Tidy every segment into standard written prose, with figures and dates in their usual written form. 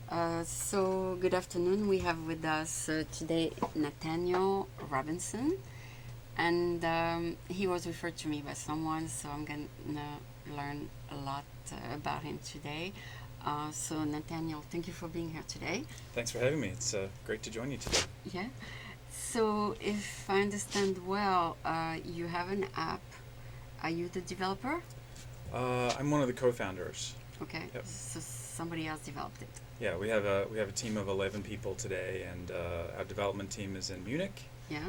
So good afternoon. We have with us today Nathaniel Robinson, and he was referred to me by someone, so I'm gonna learn a lot about him today. So Nathaniel, thank you for being here today. Thanks for having me. It's great to join you today. Yeah. So if I understand well, you have an app. Are you the developer? I'm one of the co-founders. Okay. Yep. So somebody else developed it. Yeah, we have a team of 11 people today, and our development team is in Munich, Yeah.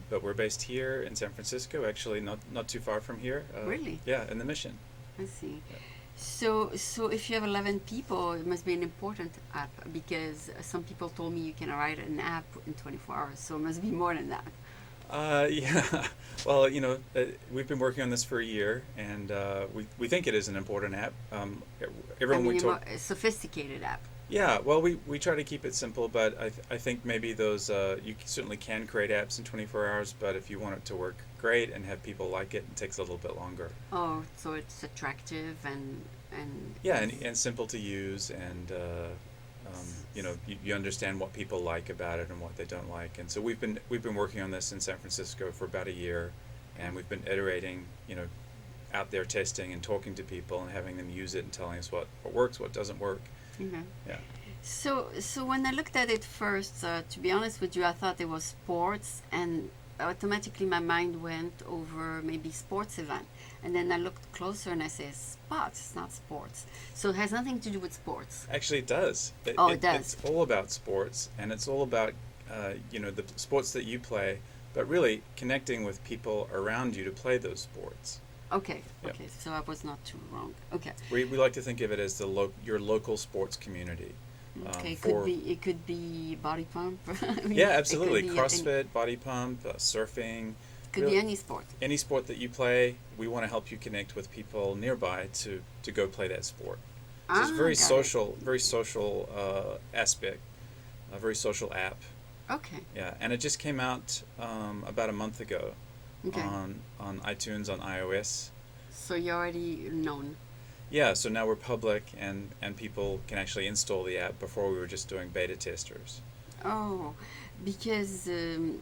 but we're based here in San Francisco. Actually, not too far from here. Really? Yeah, in the Mission. I see. Yeah. So if you have 11 people, it must be an important app because some people told me you can write an app in 24 hours, so it must be more than that. Yeah. Well, we've been working on this for a year, and we think it is an important app. Everyone we talk. A sophisticated app. Yeah, well, we try to keep it simple, but I think maybe those you certainly can create apps in 24 hours, but if you want it to work great and have people like it, it takes a little bit longer. Oh, so it's attractive and Yeah, and simple to use, and you understand what people like about it and what they don't like, and so we've been working on this in San Francisco for about a year, and we've been iterating, out there testing and talking to people and having them use it and telling us what works, what doesn't work. Mhm. Yeah. So when I looked at it first, to be honest with you, I thought it was sports, and automatically my mind went over maybe sports event, and then I looked closer and I said sports, it's not sports. So it has nothing to do with sports. Actually, it does. It does. It's all about sports, and it's all about the sports that you play, but really connecting with people around you to play those sports. Okay, Yep. okay. So I was not too wrong. Okay, We like to think of it as your local sports community. okay. For It could be body pump. I mean, Yeah, it absolutely. could be CrossFit, body pump, surfing, could really be any sport. any sport that you play. We want to help you connect with people nearby to go play that sport. So it's very Got it. very social aspect, a very social app. Okay, Yeah, and it just came out about a month ago okay. on iTunes on iOS. So you're already known. Yeah, so now we're public, and people can actually install the app. Before we were just doing beta testers. Oh, because to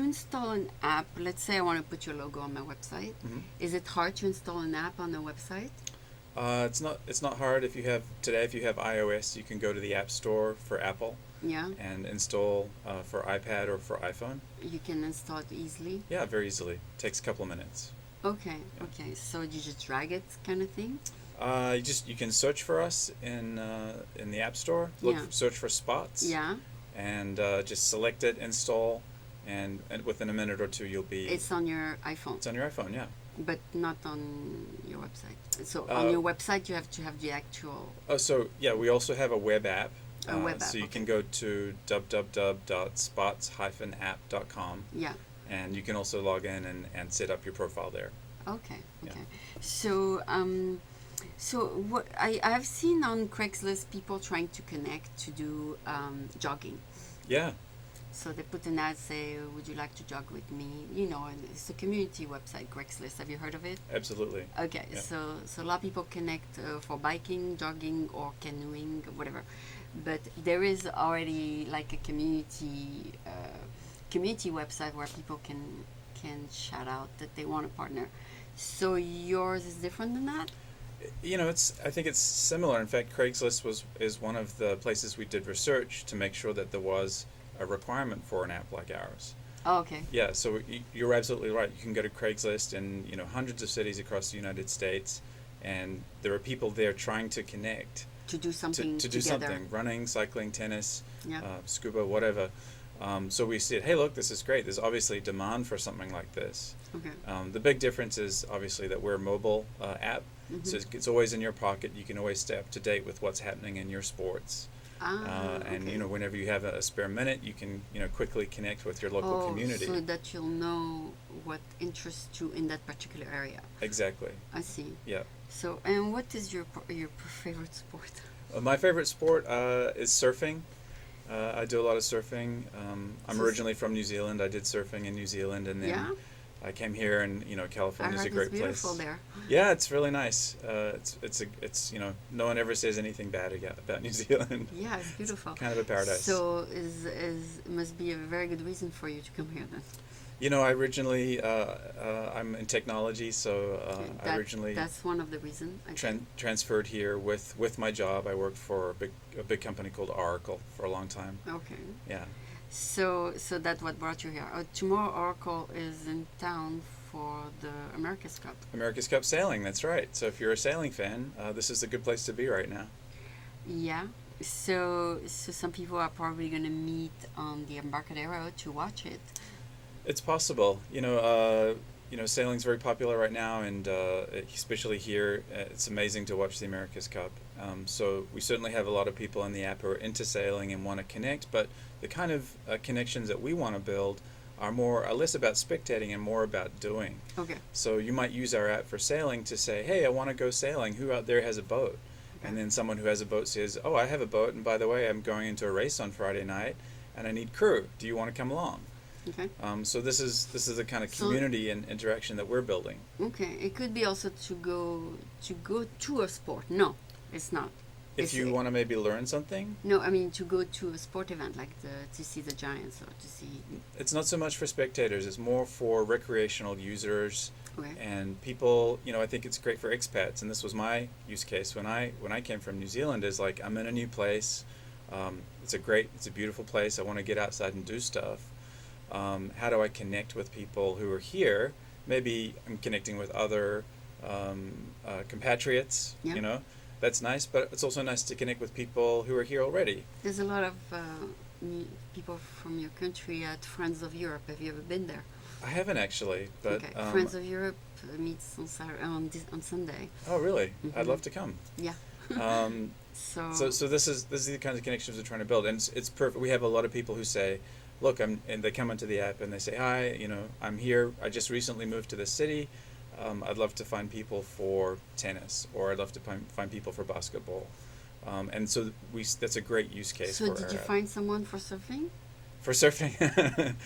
install an app, let's say I want to put your logo on my website. Mm-hmm. Is it hard to install an app on the website? It's not hard. If you have iOS, you can go to the App Store for Apple Yeah, and install for iPad or for iPhone. you can install it easily. Yeah, very easily. Takes a couple of minutes. Okay, okay. So you just drag it, kind of thing. You can search for us in the App Store. Yeah. Search for Spots. Yeah, And just select it, install, and within a minute or two you'll be. it's on your iPhone, It's on your iPhone, yeah. but not on your website. So Uh, on your website, you have to have the actual. Oh, so yeah, we also have a web app. A web app, So you okay. can go to www.spots-app.com, Yeah. and you can also log in and set up your profile there. Okay. Yeah. Okay. So what I've seen on Craigslist people trying to connect to do jogging. Yeah, So they put an ad say, "Would you like to jog with me?" And it's a community website, Craigslist. Have you heard of it? absolutely. Okay. Yeah. So a lot of people connect for biking, jogging, or canoeing, whatever. But there is already like a community website where people can shout out that they want a partner. So yours is different than that? I think it's similar. In fact, Craigslist is one of the places we did research to make sure that there was a requirement for an app like ours. Oh, okay. Yeah, so you're absolutely right. You can go to Craigslist in hundreds of cities across the United States, and there are people there trying to connect To do something to do together. something: running, cycling, tennis, Yeah. scuba, whatever. So we said, hey, look, this is great. There's obviously demand for something like this. Okay. The big difference is obviously that we're a mobile app, Mhm. so it's always in your pocket. You can always stay up to date with what's happening in your sports. And Okay. whenever you have a spare minute, you can quickly connect with your local community. So that you'll know what interests you in that particular area. Exactly. I see. Yeah. So, and what is your favorite sport? My favorite sport is surfing. I do a lot of surfing. I'm So- originally from New Zealand. I did surfing in New Zealand, and then Yeah? I came here, and I California's a heard it's great beautiful place. there. Yeah, it's really nice. It's no one ever says anything bad about New Zealand. Yeah, it's It's beautiful. kind of a paradise. So is must be a very good reason for you to come here then. I originally I'm in technology, so Okay, I originally that's one of the reasons. I think. transferred here with my job. I worked for a big company called Oracle for a long time. Okay. Yeah. So that's what brought you here. Tomorrow Oracle is in town for the America's Cup. America's Cup sailing, that's right. So if you're a sailing fan, this is a good place to be right now. Yeah. So some people are probably gonna meet on the Embarcadero to watch it. It's possible. Sailing's very popular right now, and especially here, it's amazing to watch the America's Cup. So we certainly have a lot of people in the app who are into sailing and want to connect, but the kind of connections that we want to build are less about spectating and more about doing. Okay. So you might use our app for sailing to say, hey, I want to go sailing. Who out there has a boat? Okay. And then someone who has a boat says, oh, I have a boat, and by the way, I'm going into a race on Friday night, and I need crew. Do you want to come along? Okay. So this is the kind of So- community and interaction that we're building. Okay. It could be also to go to a sport. No, it's not. If It's you a- want to maybe learn something, No, I mean to go to a sport event like to see the Giants or to see. it's not so much for spectators. It's more for recreational users Okay. and people. I think it's great for expats, and this was my use case when I came from New Zealand. Is like I'm in a new place. It's a beautiful place. I want to get outside and do stuff. How do I connect with people who are here? Maybe I'm connecting with other compatriots. Yeah. That's nice, but it's also nice to connect with people who are here already. There's a lot of people from your country at Friends of Europe. Have you ever been there? I haven't actually, but Okay. Friends of Europe meets on on Sunday. oh really? Mhm. I'd love to come. Yeah. Um, So. so this is the kinds of connections we're trying to build, and it's perfect. We have a lot of people who say, "Look, and they come onto the app and they say, hi, I'm here. I just recently moved to this city. I'd love to find people for tennis, or I'd love to find people for basketball." And so that's a great use case. So for did our you app. find someone for surfing? For surfing?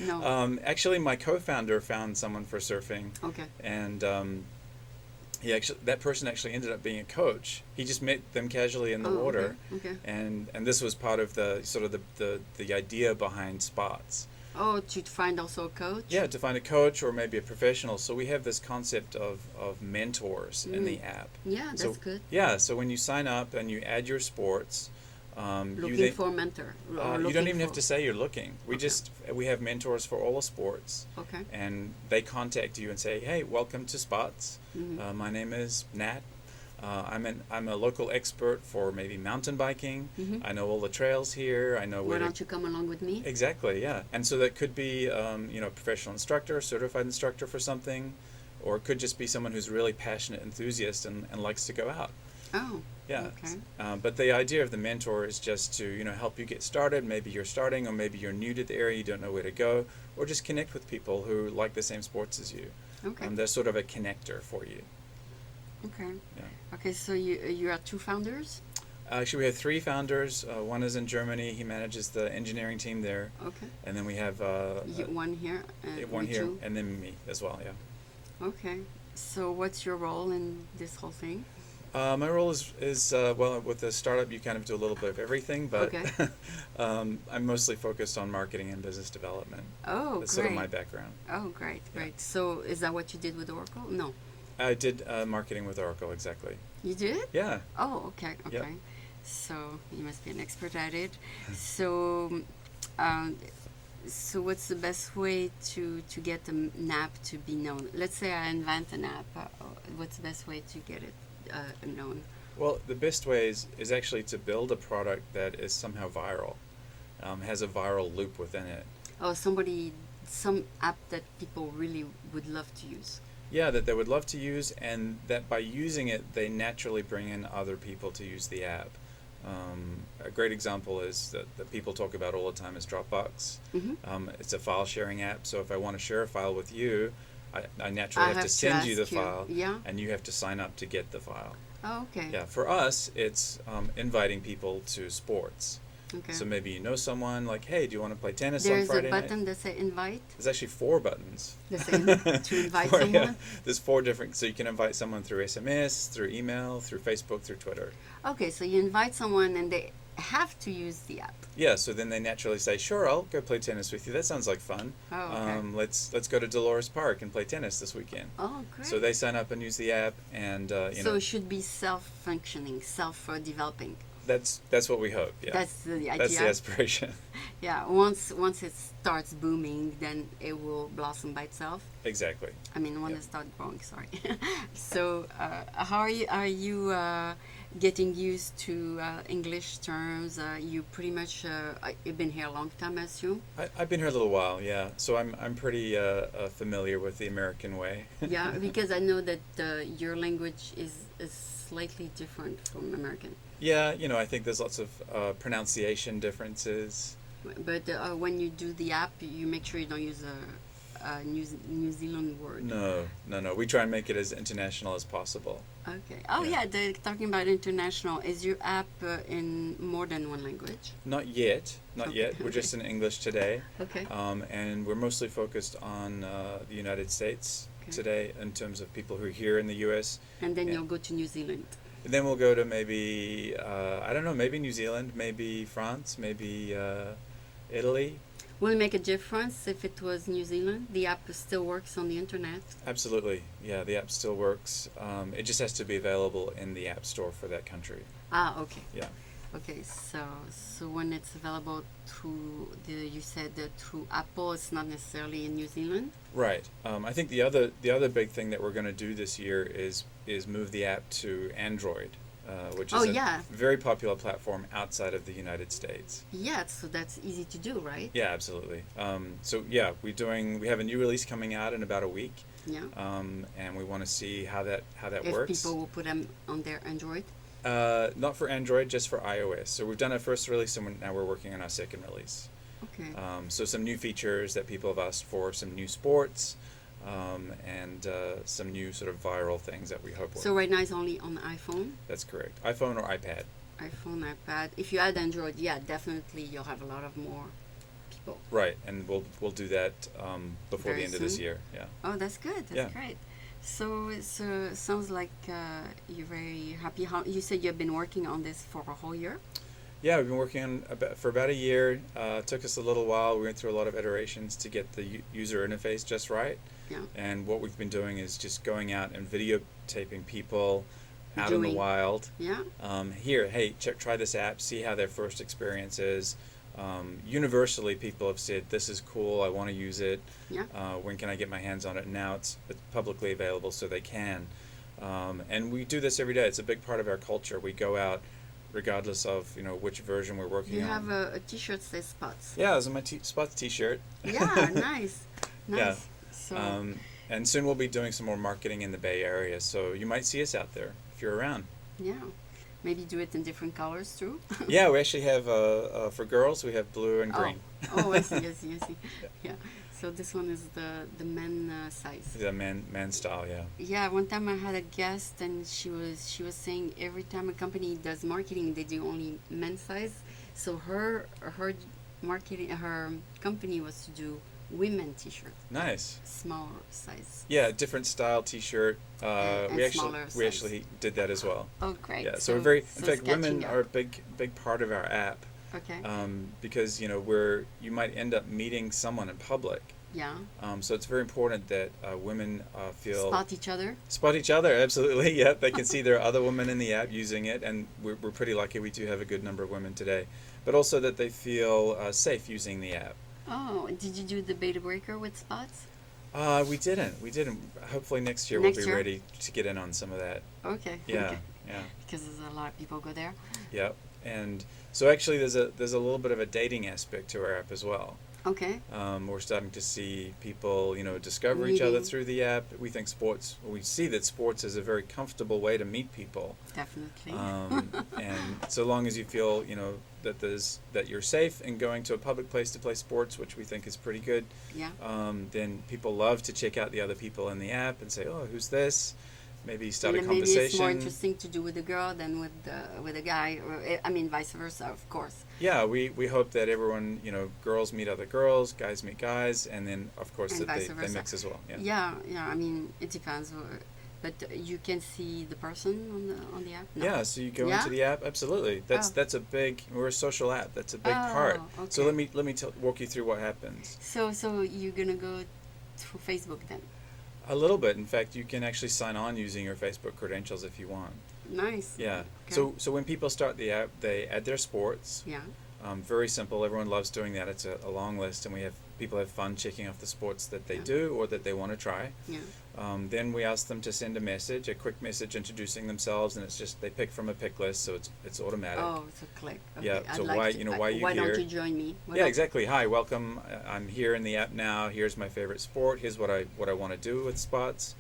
No. Actually, my co-founder found someone for surfing, Okay. and that person actually ended up being a coach. He just met them casually in the Oh, water, Okay. and this was part of the sort of the idea behind Spots. Oh, to find also a coach. Yeah, to find a coach or maybe a professional. So we have this concept of mentors in the app. Yeah, that's So good. yeah, so when you sign up and you add your sports, Looking for a mentor. Or you don't looking even have for- to say you're looking. Okay. We have mentors for all the sports, Okay. and they contact you and say, "Hey, welcome to Spots. Mhm. My name is Nat. I'm a local expert for maybe mountain biking. Mhm. I know all the trails here. I know Why where to don't you come along with me? Exactly, yeah. And so that could be, a professional instructor, certified instructor for something, or it could just be someone who's really passionate enthusiast and likes to go out. Oh. Yeah. Okay. But the idea of the mentor is just to, help you get started. Maybe you're starting, or maybe you're new to the area, you don't know where to go, or just connect with people who like the same sports as you. Okay. They're sort of a connector for you. Okay. Yeah. Okay. So you are two founders. Actually, we have three founders. One is in Germany. He manages the engineering team there. Okay. And then we have One here. one you here, two? and then me as well, yeah. Okay. So what's your role in this whole thing? My role is well, with the startup, you kind of do a little bit of everything, but Okay. I'm mostly focused on marketing and business development. Oh, That's great. sort of my background. Oh, great, Yeah. great. So is that what you did with Oracle? No. I did marketing with Oracle, exactly. You did? Yeah. Oh, okay, Yep. okay. So you must be an expert at it. So, so what's the best way to get an app to be known? Let's say I invent an app. What's the best way to get it known? Well, the best way is actually to build a product that is somehow viral, has a viral loop within it. Oh, some app that people really would love to use. Yeah, that they would love to use, and that by using it, they naturally bring in other people to use the app. A great example is that people talk about all the time is Dropbox. Mm-hmm. It's a file sharing app, so if I want to share a file with you, I naturally have to send you the ask you. file, Yeah. and you have to sign up to get the file. Oh, okay. Yeah, for us, it's inviting people to sports. Okay. So maybe you know someone like, hey, do you want to play tennis on There's a Friday night? button that say invite. There's actually 4 buttons. The same to invite Four, yeah. someone. There's 4 different, so you can invite someone through SMS, through email, through Facebook, through Twitter. Okay, so you invite someone and they have to use the app. Yeah, so then they naturally say, sure, I'll go play tennis with you. That sounds like fun. Oh, okay. Let's go to Dolores Park and play tennis this weekend. Oh, great. So they sign up and use the app, and you So know, it should be self-functioning, self-developing. that's what we hope. Yeah, That's the idea. that's the aspiration. Yeah, once it starts booming, then it will blossom by itself. Exactly. I mean, when Yeah. it starts growing. Sorry. So, how are you getting used to English terms? You pretty much you've been here a long time, I assume. I've been here a little while, yeah. So I'm pretty familiar with the American way. Yeah, because I know that your language is slightly different from American. Yeah, you know, I think there's lots of pronunciation differences. But when you do the app, you make sure you don't use a New Zealand word. No. We try and make it as international as possible. Okay. Oh Yeah. yeah, they're talking about international. Is your app in more than one language? Not yet. Okay. We're just in English today. Okay. And we're mostly focused on the United States Okay. today in terms of people who are here in the U.S. And then Yeah. you'll go to New Zealand. And then we'll go to maybe, I don't know, maybe New Zealand, maybe France, maybe Italy. Will it make a difference if it was New Zealand? The app still works on the internet. Absolutely. Yeah, the app still works. It just has to be available in the App Store for that country. Ah, okay. Yeah. Okay, so when it's available through you said that through Apple, it's not necessarily in New Zealand. Right. I think the other big thing that we're going to do this year is move the app to Android, which is Oh, a yeah. very popular platform outside of the United States. Yeah, so that's easy to do, right? Yeah, absolutely. So yeah, we have a new release coming out in about a week, Yeah. and we want to see how that If works. people will put them on their Android. Not for Android, just for iOS. So we've done our first release, and now we're working on our second release. Okay. So some new features that people have asked for, some new sports, and some new sort of viral things that we hope will. So right now it's only on iPhone, That's correct. iPhone or iPad. iPad. If you add Android, yeah, definitely you'll have a lot of more people. Right, and we'll do that before Very the end of this soon? year. Yeah. Oh, that's good. That's Yeah. great. So it sounds like you're very happy. How you said you've been working on this for a whole year? Yeah, we've been working on for about a year. It took us a little while. We went through a lot of iterations to get the user interface just right. Yeah. And what we've been doing is just going out and videotaping people out in the Doing- wild. Yeah. Here, hey, try this app, see how their first experience is. Universally, people have said, this is cool, I want to use it. Yeah. When can I get my hands on it? And now it's publicly available, so they can. And we do this every day. It's a big part of our culture. We go out regardless of, which version we're working You on. have a T-shirt that says Spots. Yeah, this is my Spots t-shirt. Yeah. Nice. Nice. Yeah. So And soon we'll be doing some more marketing in the Bay Area, so you might see us out there if you're around. yeah. Maybe do it in different colors too. Yeah, we actually have, for girls, we have blue and green. Oh, I see. Yeah. So this one is the men size. The man style, yeah. Yeah, one time I had a guest and she was saying every time a company does marketing, they do only men's size. So her marketing, her company was to do women T-shirt, Nice. smaller size. Yeah, different style T-shirt. And We smaller we size. actually did that as well. Oh, great. Yeah, so we're very. In so fact, it's women catching are a up. big part of our app. Okay. Because you might end up meeting someone in public. Yeah. So it's very important that women feel Spot each other. Absolutely. Yeah, they can see there are other women in the app using it, and we're pretty lucky. We do have a good number of women today, but also that they feel safe using the app. Oh, did you do the beta breaker with Spots? We didn't. Hopefully next year Next we'll be year? ready to get in on some of that. Okay. Yeah. Okay. Yeah. Because there's a lot of people go there. Yeah. And so actually there's a little bit of a dating aspect to our app as well. Okay. We're starting to see people, discover each other Meeting. through the app. We see that sports is a very comfortable way to meet people. Definitely. And so long as you feel, that you're safe in going to a public place to play sports, which we think is pretty good, Yeah. then people love to check out the other people in the app and say, oh, who's this? maybe start And a then maybe it's more conversation. interesting to do with a girl than with a guy, or I mean, vice versa, of course. Yeah, we hope that everyone, girls meet other girls, guys meet guys, and then of course And that vice they versa. mix as well. Yeah. Yeah. I mean, it depends, but you can see the person on the app. No. Yeah, so you go Yeah? into the app. Absolutely, Oh. that's a big. We're a social app. That's a big part. Oh, So okay. let me walk you through what happens. So you're gonna go through Facebook then? A little bit. In fact, you can actually sign on using your Facebook credentials if you want. Nice. Yeah. Okay. So when people start the app, they add their sports. Yeah. Very simple. Everyone loves doing that. It's a long list, and people have fun checking off the sports that they Yeah. do or that they want to try. Yeah. Then we ask them to send a quick message introducing themselves, and it's just they pick from a pick list, so it's automatic. Oh, so click. Okay. Yeah, I'd so like why- to, you know, why you why here? don't you join me? Why Yeah, don't- exactly. Hi, welcome. I'm here in the app now. Here's my favorite sport. Here's what I want to do with spots.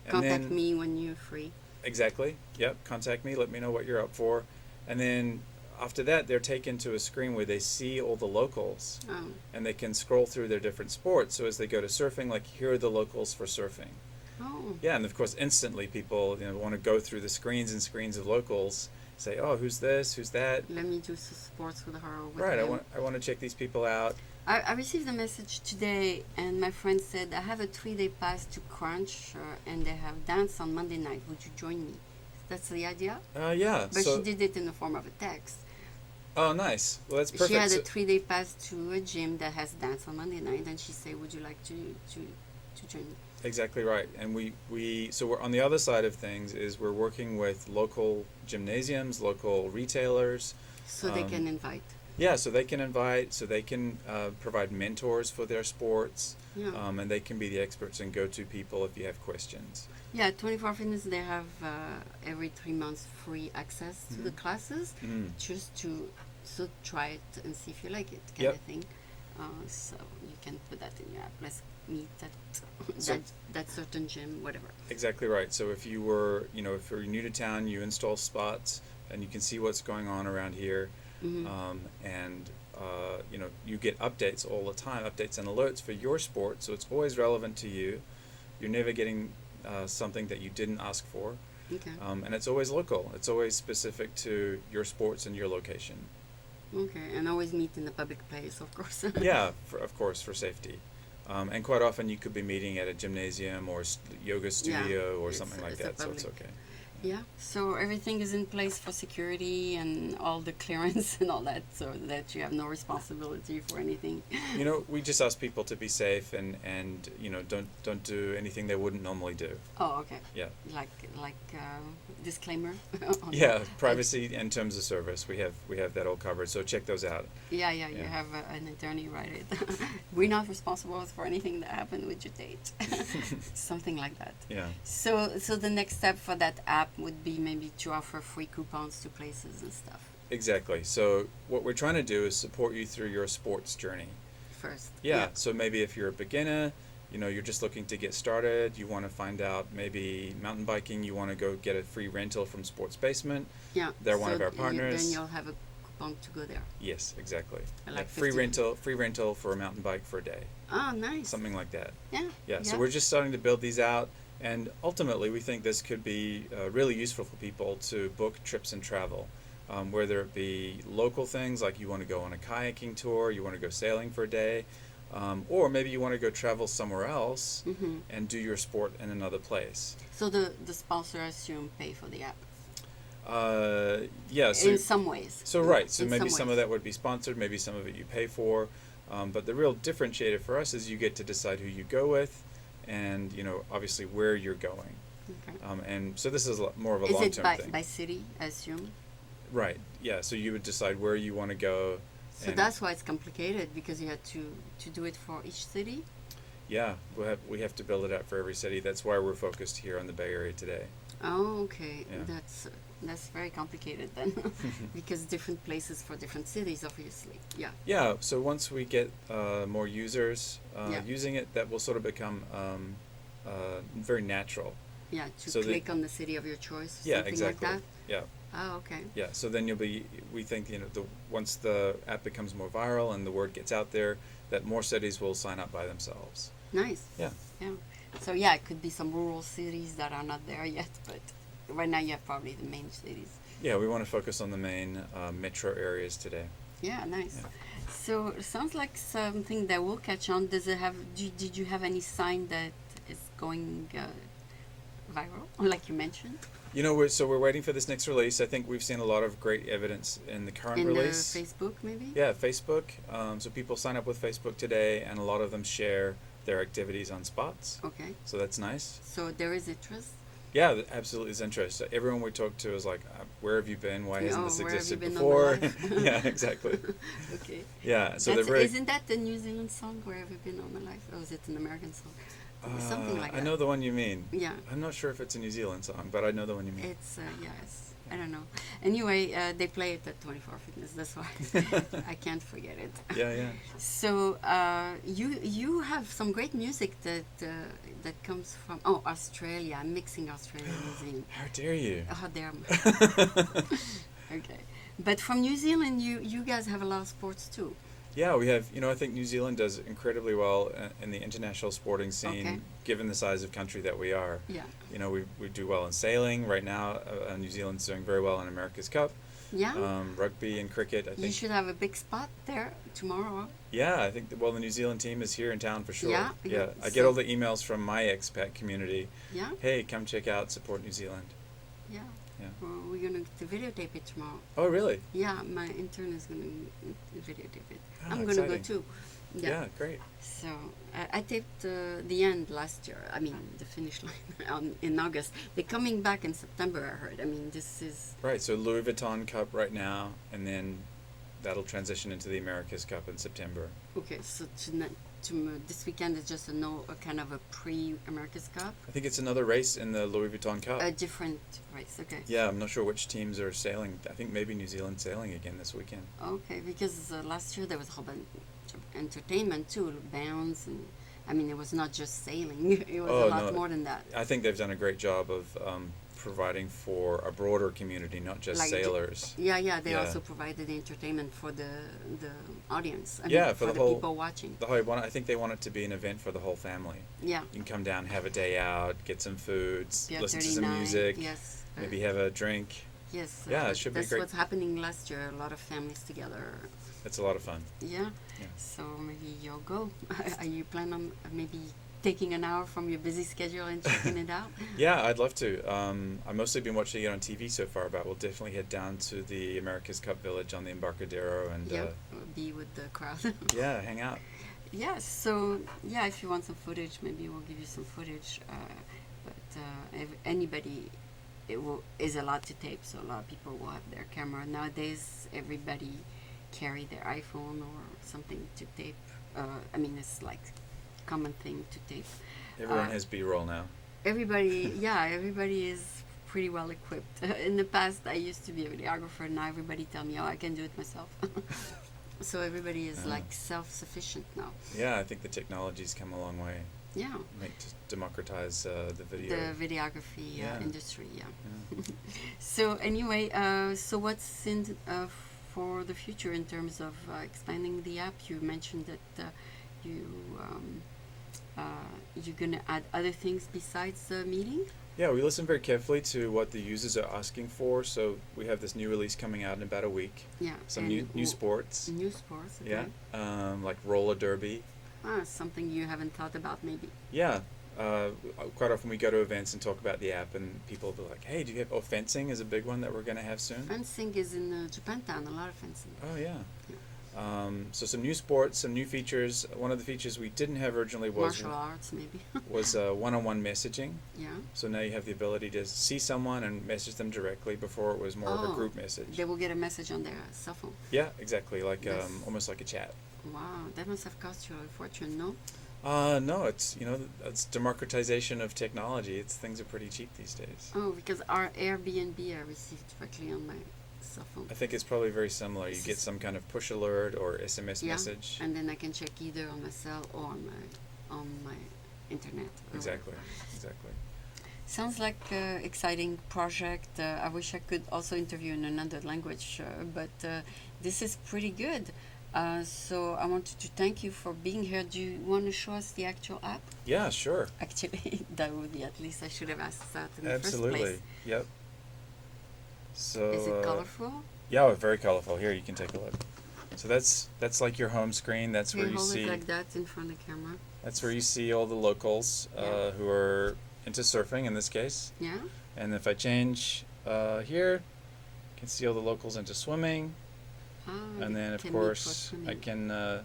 And Contact then, me when you're free. Exactly. Yep. Contact me. Let me know what you're up for. And then after that, they're taken to a screen where they see all the locals, Oh. and they can scroll through their different sports. So as they go to surfing, like here are the locals for surfing. Oh. Yeah, and of course, instantly people want to go through the screens and screens of locals, say, oh, who's this? Who's that? Let me do some sports with her or with Right. him. I want to check these people out. I received a message today, and my friend said, I have a 3-day pass to Crunch, and they have dance on Monday night. Would you join me? That's the idea? Yeah. But so, she did it in the form of a text. Oh, nice. Well, that's perfect. She had So- a 3-day pass to a gym that has dance on Monday night, and she said, would you like to join me? Exactly right. And so we're on the other side of things is we're working with local gymnasiums, local retailers. So they Um, can invite. Yeah, so they can invite, so they can provide mentors for their sports, Yeah. and they can be the experts and go-to people if you have questions. Yeah, 24 Fitness, they have every 3 months free access to the Mhm. classes, Mm. just to try it and see if you like it, kind Yep. of thing. So you can put that in your app. Let's meet at So- that certain gym, whatever. Exactly right. So if you're new to town, you install spots, and you can see what's going on around here, Hmm. and you get updates all the time, updates and alerts for your sport. So it's always relevant to you. You're never getting something that you didn't ask for, Okay. and it's always local. It's always specific to your sports and your location. Okay, and always meet in the public place, of course. Yeah, of course, for safety. And quite often you could be meeting at a gymnasium or yoga studio or it's- something like it's a that, so it's public. okay. Yeah, so everything is in place for security and all the clearance and all that, so that you have no responsibility for anything. We just ask people to be safe and don't do anything they wouldn't normally do. Oh, okay. Yeah. Like disclaimer. Yeah, privacy and terms of service. We have that all covered. So check those out. Yeah, you Yeah. have an attorney write it. We're not responsible for anything that happened with your date. Something like that. Yeah. So the next step for that app would be maybe to offer free coupons to places and stuff Exactly. So what we're trying to do is support you through your sports journey. first. Yeah. So maybe if you're a beginner, you're just looking to get started, you want to find out maybe mountain biking, you want to go get a free rental from Sports Basement. Yeah. They're one so of our then partners. you'll have a coupon to go there. Yes, exactly. I Yeah, like free 50. rental for a mountain bike for a day. Oh, nice. Something like that. Yeah. Yeah, so we're just starting to build these out, and ultimately we think this could be really useful for people to book trips and travel, whether it be local things like you want to go on a kayaking tour, you want to go sailing for a day, or maybe you want to go travel somewhere else Mm-hmm. and do your sport in another place. So the sponsor, I assume, pay for the app Yeah, so in some ways. So right, so In maybe some of ways. that would be sponsored, maybe some of it you pay for, but the real differentiator for us is you get to decide who you go with, and obviously where you're going, Okay. and so this is more of a Is it long-term by, thing. by city, I assume? Right. Yeah. So you would decide where you want to go. So and that's why it's complicated, because you had to do it for each city. Yeah, we have to build it out for every city. That's why we're focused here on the Bay Area today. Oh, okay. Yeah. That's very complicated then, because different places for different cities, obviously. Yeah. Yeah. So once we get more users Yeah. using it, that will sort of become very natural. Yeah. To So the- click on the city of your choice. Yeah. Something Exactly. like that. Yeah. Oh, okay. Yeah, so then we think, once the app becomes more viral and the word gets out there, that more cities will sign up by themselves. Nice. Yeah. Yeah. So yeah, it could be some rural cities that are not there yet, but right now you have probably the main cities. Yeah, we want to focus on the main metro areas today. Yeah, nice. Yeah. So it sounds like something that will catch on. Does it have? Did you have any sign that it's going viral, like you mentioned? You know, we're waiting for this next release. I think we've seen a lot of great evidence in the current In release. Facebook, maybe? Yeah, Facebook. So people sign up with Facebook today, and a lot of them share their activities on spots. Okay. So that's nice. So there is interest. Yeah, absolutely is interest. Everyone we talk to is like, "Where have you been? Why hasn't Oh, this where have you existed been before?" all my life? Yeah, exactly. Okay. Yeah, so That's, they're very. isn't that the New Zealand song, Where Have You Been All My Life? Or is it an American song? Something like that. I know the one you mean. Yeah. I'm not sure if it's a New Zealand song, but I know the one you mean. It's, yes. I don't know. Anyway, they play it at 24 Fitness. That's why I can't forget it. Yeah, yeah. So you have some great music that comes from Australia. I'm mixing Australia and New Zealand. How dare you? Oh, damn. Okay, but from New Zealand, you guys have a lot of sports too. Yeah, we have. I think New Zealand does incredibly well in the international sporting scene, Okay. given the size of country that we are. Yeah. We do well in sailing right now. New Zealand's doing very well in America's Cup. Yeah. Rugby and cricket. I You think. should have a big spot there tomorrow. Yeah, I think. The New Zealand team is here in town for sure. Yeah, yeah. I get all the emails from my expat community. Yeah. Hey, come check out, support New Zealand. Yeah. Yeah. Well, we're gonna videotape it tomorrow. Oh, really? Yeah, my intern is gonna videotape it. Oh, I'm gonna go exciting. too. Yeah, great. So I taped the end last year. I mean, the finish line in August. They're coming back in September. I heard. I mean, this is Right. So Louis Vuitton Cup right now, and then that'll transition into the America's Cup in September. okay. So this weekend is just a kind of a pre-America's Cup, I think it's another race in the Louis Vuitton Cup. a different race. Okay. Yeah, I'm not sure which teams are sailing. I think maybe New Zealand's sailing again this weekend. Okay, because last year there was a whole bunch of entertainment too, bands, and I mean it was not just sailing. It was Oh, a lot no. more than that. I think they've done a great job of providing for a broader community, not just Like sailors. Yeah. They Yeah. also provided the entertainment for the audience. I Yeah, mean, for the the whole- people watching. I think they want it to be an event for the whole family. Yeah. You can come down, have a day out, get some foods, Yeah, listen to some 39, music, yes. maybe have a drink. Yes. Yeah, it should be that's great. what's happening last year. A lot of families together. It's a lot of fun. Yeah. Yeah. So maybe you'll go. Are you planning on maybe taking an hour from your busy schedule and checking it out? Yeah, I'd love to. I've mostly been watching it on TV so far, but we'll definitely head down to the America's Cup Village on the Embarcadero and Yeah. Be with the crowd. yeah, hang out. Yeah, so yeah, if you want some footage, maybe we'll give you some footage. But if anybody, is allowed to tape, so a lot of people will have their camera. Nowadays, everybody carry their iPhone or something to tape. I mean, it's like common thing to tape. Everyone has B-roll now. Everybody is pretty well equipped. In the past, I used to be a videographer. Now everybody tell me, oh, I can do it myself. So everybody is like self-sufficient now. Yeah, I think the technology's come a long way. Yeah. To democratize the video. The videography Yeah. industry, yeah. Yeah. So anyway, so what's in for the future in terms of expanding the app? You mentioned that you're gonna add other things besides the meeting. Yeah, we listen very carefully to what the users are asking for. So we have this new release coming out in about a week. Yeah. Some and new sports. New sports. Okay. Yeah, like roller derby. Something you haven't thought about maybe. Yeah. Quite often we go to events and talk about the app, and people will be like, "Hey, do you have?" Oh, fencing is a big one that we're going to have soon. Fencing is in Japantown. A lot of fencing. Oh yeah. So some new sports, some new features. One of the features we didn't have originally was Martial arts, maybe. one-on-one messaging. Yeah. So now you have the ability to see someone and message them directly. Before it was more of a group message. They will get a message on their cell phone. Yeah, exactly. Like Yes. almost like a chat. Wow, that must have cost you a fortune, no? No, it's it's democratization of technology. Things are pretty cheap these days. Oh, because our Airbnb I received directly on my cell phone. I think it's probably very similar. You get some kind of push alert or SMS Yeah, message. and then I can check either on my cell or on my internet. or Exactly. whatever. Exactly. Sounds like an exciting project. I wish I could also interview in another language, but this is pretty good. So I wanted to thank you for being here. Do you want to show us the actual app? Yeah, sure. Actually, that would be, at least I should have asked that in the first Absolutely. place. Yep. So Is it colorful? yeah, oh, very colorful. Here, you can take a look. So that's like your home screen. That's where Okay, you hold see it like that in front of the camera. that's where you see all the locals Yeah. who are into surfing in this case. Yeah? And if I change here, you can see all the locals into swimming. Ah, And they then, of can meet for course, I swimming. can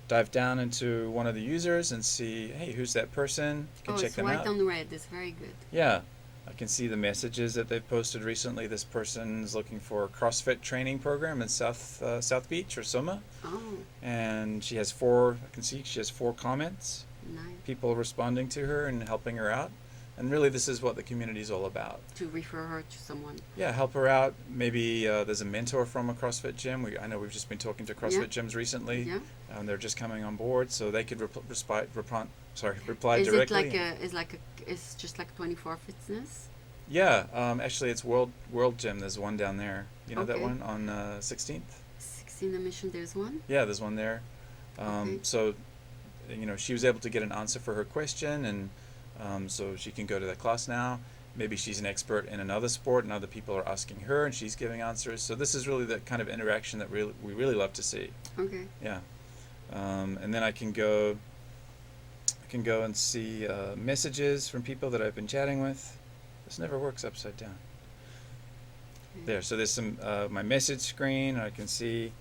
dive down into one of the users and see, hey, who's that person? You can Oh, check it's them white out. on red. It's very good. Yeah, I can see the messages that they've posted recently. This person's looking for a CrossFit training program in South Beach or Soma, Oh, and she has four. I can see she has 4 comments. nice. People responding to her and helping her out, and really, this is what the community is all about. To refer her to someone. Yeah, help her out. Maybe there's a mentor from a CrossFit gym. I know we've just been talking to CrossFit gyms recently. Yeah. They're just coming on board, so they could reply Is it directly. it's just like 24 Fitness? Yeah, actually, it's World Gym. There's one down there. You know that Okay. one on 16th. 16 Emission, there's one? Yeah, there's one there. Okay. So, she was able to get an answer for her question, and so she can go to that class now. Maybe she's an expert in another sport, and other people are asking her, and she's giving answers. So this is really the kind of interaction that we really love to see. Okay. Yeah, and then I can go and see messages from people that I've been chatting with. This never works upside down. Okay. There, so there's some my message screen. I can see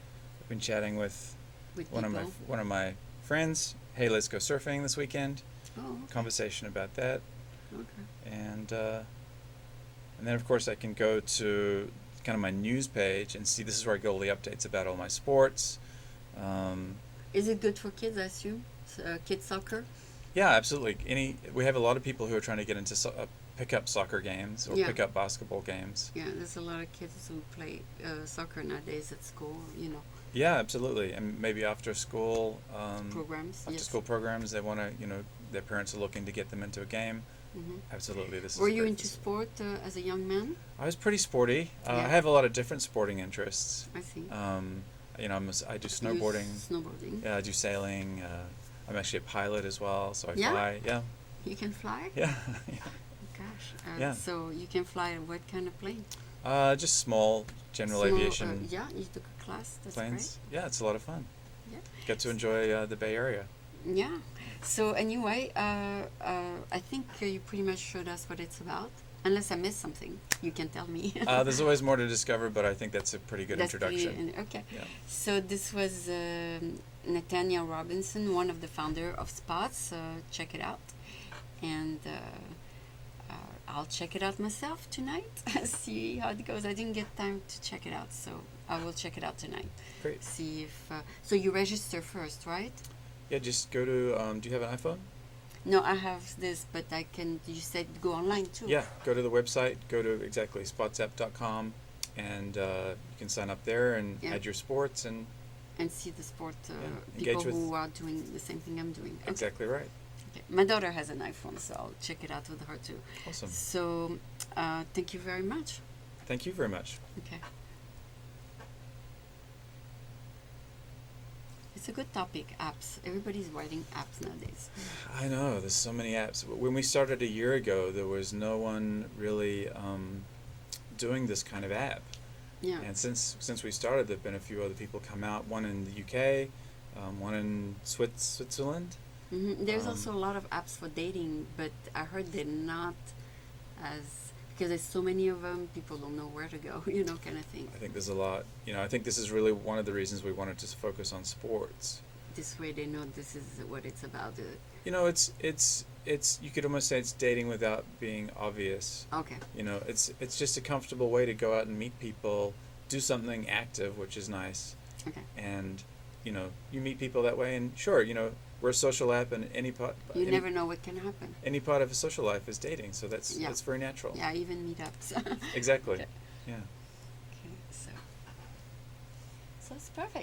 I've been chatting with With one people? of my friends. Hey, let's go surfing this weekend. Oh, okay. Conversation about that, Okay. and then of course I can go to kind of my news page and see this is where I get all the updates about all my sports. Is it good for kids, I assume? Kids soccer? Yeah, absolutely. We have a lot of people who are trying to get into pick up soccer games or Yeah. pick up basketball games. Yeah, there's a lot of kids who play soccer nowadays at school, Yeah, absolutely. And maybe after school, programs. after Yes. school programs, they want to, their parents are looking to get them into a game. Hmm. Absolutely, this is. Were a you great into facility. sport as a young man? I was pretty sporty. Yeah. I have a lot of different sporting interests. I see. I do You snowboarding. Snowboarding. Yeah, I do sailing. I'm actually a pilot as well, so I Yeah? fly. Yeah, You can fly? yeah, yeah. Gosh. Yeah. So you can fly what kind of plane? Just small general Small, aviation yeah, you took a class. That's planes. Yeah, it's a lot of fun. Yeah. Get to enjoy the Bay Area. great. Yeah. So anyway, I think you pretty much showed us what it's about. Unless I missed something, you can tell me. There's always more to discover, but I think that's a pretty good That's introduction. okay. Yeah. So this was Nathaniel Robinson, one of the founder of Spots. Check it out, and I'll check it out myself tonight. See how it goes. I didn't get time to check it out, so I will check it out tonight. Great. See if so. You register first, right? Yeah, just go to. Do you have an iPhone? No, I have this, but I can. You said go online too. Yeah, go to the website. Go to exactly spotsapp.com, and you can sign up there and Yeah. add your sports and. And see the sport Yeah, people engage with- who are doing the same thing I'm doing. Okay. Exactly right. Okay. My daughter has an iPhone, so I'll check it out with her too. Awesome. So, thank you very much. Thank you very much. Okay. It's a good topic, apps. Everybody's writing apps nowadays. I know, there's so many apps. When we started a year ago, there was no one really doing this kind of app. Yeah. And since we started, there have been a few other people come out. One in the UK, one in Switzerland. There's Um, also a lot of apps for dating, but I heard they're not as because there's so many of them. People don't know where to go, kind of thing. I think there's a lot. I think this is really one of the reasons we wanted to focus on sports. This way, they know this is what it's about. It's you could almost say it's dating without being obvious. Okay. It's just a comfortable way to go out and meet people, do something active, which is nice. Okay. And you meet people that way, and sure, we're a social app, and You never know what can happen. any part of a social life is dating, so that's Yeah. very natural. Yeah, even meetups. Exactly. Okay. Yeah. Okay, so it's perfect.